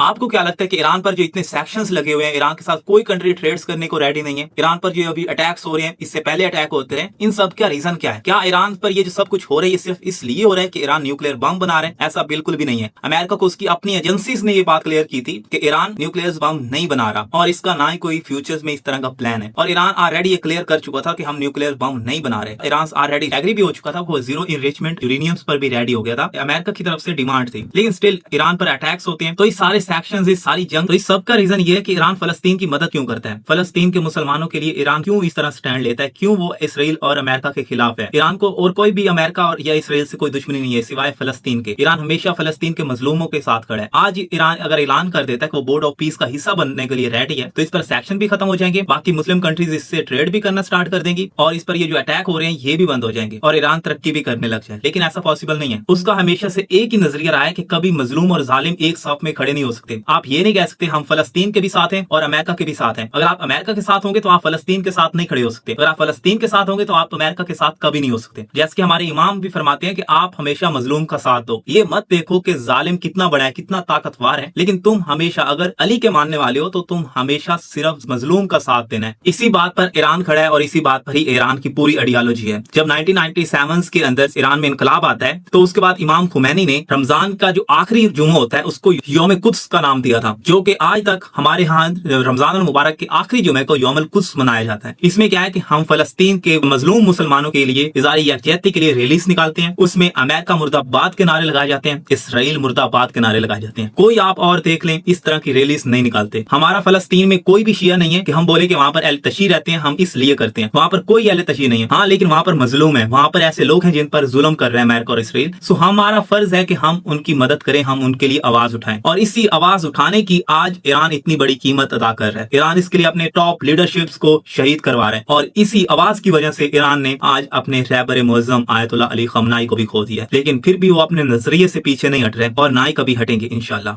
آپ کو کیا لگتا ہے کہ ایران پر جو اتنے سیکشنز لگے ہوئے ہیں، ایران کے ساتھ کوئی کنٹری ٹریڈز کرنے کو ریڈی نہیں ہے، ایران پر جو ابھی اٹیکس ہو رہے ہیں، اس سے پہلے اٹیک ہوتے ہیں، ان سب کا ریزن کیا ہے؟ کیا ایران پر یہ جو سب کچھ ہو رہا ہے یہ صرف اس لیے ہو رہا ہے کہ ایران نیوکلیئر بم بنا رہے ہیں؟ ایسا بالکل بھی نہیں ہے۔ امریکہ کو اس کی اپنی ایجنسیز نے یہ بات کلیئر کی تھی کہ ایران نیوکلیئر بم نہیں بنا رہا اور اس کا نہ ہی کوئی فیوچرز میں اس طرح کا پلان ہے، اور ایران آلریڈی یہ کلیئر کر چکا تھا کہ ہم نیوکلیئر بم نہیں بنا رہے۔ ایران آلریڈی ایگری بھی ہو چکا تھا، وہ زیرو انریچمنٹ یورینیمز پر بھی ریڈی ہو گیا تھا، امریکہ کی طرف سے ڈیمانڈ تھی، لیکن اسٹل ایران پر اٹیکس ہوتے ہیں۔ تو یہ سارے سیکشنز، یہ ساری جنگ، تو اس سب کا ریزن یہ ہے کہ ایران فلسطین کی مدد کیوں کرتا ہے، فلسطین کے مسلمانوں کے لیے ایران کیوں اس طرح سٹینڈ لیتا ہے، کیوں وہ اسرائیل اور امریکہ کے خلاف ہے۔ ایران کو اور کوئی بھی امریکہ اور یا اسرائیل سے کوئی دشمنی نہیں ہے سوائے فلسطین کے۔ ایران ہمیشہ فلسطین کے مظلوموں کے ساتھ کھڑا ہے۔ آج ایران اگر اعلان کر دیتا ہے کہ وہ بورڈ آف پیس کا حصہ بننے کے لیے ریڈی ہے تو اس پر سیکشن بھی ختم ہو جائیں گے، باقی مسلم کنٹریز اس سے ٹریڈ بھی کرنا سٹارٹ کر دیں گی، اور اس پر یہ جو اٹیک ہو رہے ہیں یہ بھی بند ہو جائیں گے اور ایران ترقی بھی کرنے لگ جائے۔ لیکن ایسا پاسبل نہیں ہے۔ اس کا ہمیشہ سے ایک ہی نظریہ رہا ہے کہ کبھی مظلوم اور ظالم ایک صف میں کھڑے نہیں ہو سکتے۔ آپ یہ نہیں کہہ سکتے ہم فلسطین کے بھی ساتھ ہیں اور امریکہ کے بھی ساتھ ہیں۔ اگر آپ امریکہ کے ساتھ ہوں گے تو آپ فلسطین کے ساتھ نہیں کھڑے ہو سکتے، اگر آپ فلسطین کے ساتھ ہوں گے تو آپ امریکہ کے ساتھ کبھی نہیں ہو سکتے۔ جیسے کہ ہمارے امام بھی فرماتے ہیں کہ آپ ہمیشہ مظلوم کا ساتھ دو، یہ مت دیکھو کہ ظالم کتنا بڑا ہے، کتنا طاقتور ہے، لیکن تم ہمیشہ اگر علی کے ماننے والے ہو تو تم ہمیشہ صرف مظلوم کا ساتھ دینا ہے۔ اسی بات پر ایران کھڑا ہے اور اسی بات پر ہی ایران کی پوری آئیڈیالوجی ہے۔ جب 1997 کے اندر ایران میں انقلاب آتا ہے تو اس کے بعد امام خمینی نے رمضان کا جو آخری جمعہ ہوتا ہے اس کو یوم قدس کا نام دیا تھا، جو کہ آج تک ہمارے ہاں رمضان المبارک کے آخری جمعے کو یوم القدس منایا جاتا ہے۔ اس میں کیا ہے کہ ہم فلسطین کے مظلوم مسلمانوں کے لیے اظہار یکجہتی کے لیے ریلیز نکالتے ہیں، اس میں امریکہ مرد آباد کے نعرے لگائے جاتے ہیں، اسرائیل مرد آباد کے نعرے لگائے جاتے ہیں۔ کوئی آپ اور دیکھ لیں اس طرح کی ریلیز نہیں نکالتے۔ ہمارا فلسطین میں کوئی بھی شیعہ نہیں ہے کہ ہم بولے کہ وہاں پر اہل تشیع رہتے ہیں ہم اس لیے کرتے ہیں، وہاں پر کوئی اہل تشیع نہیں ہے، ہاں لیکن وہاں پر مظلوم ہے، وہاں پر ایسے لوگ ہیں جن پر ظلم کر رہے ہیں امریکہ اور اسرائیل۔ سو ہمارا فرض ہے کہ ہم ان کی مدد کریں، ہم ان کے لیے آواز اٹھائیں، اور اسی آواز اٹھانے کی آج ایران اتنی بڑی قیمت ادا کر رہا ہے۔ ایران اس کے لیے اپنے ٹاپ لیڈرشپس کو شہید کروا رہے ہیں، اور اسی آواز کی وجہ سے ایران نے آج اپنے رہبر معظم آیت اللہ علی خامنہ ای کو بھی کھو دیا ہے، لیکن پھر بھی وہ اپنے نظریے سے پیچھے نہیں ہٹ رہے اور نہ ہی کبھی ہٹیں گے انشاءاللہ۔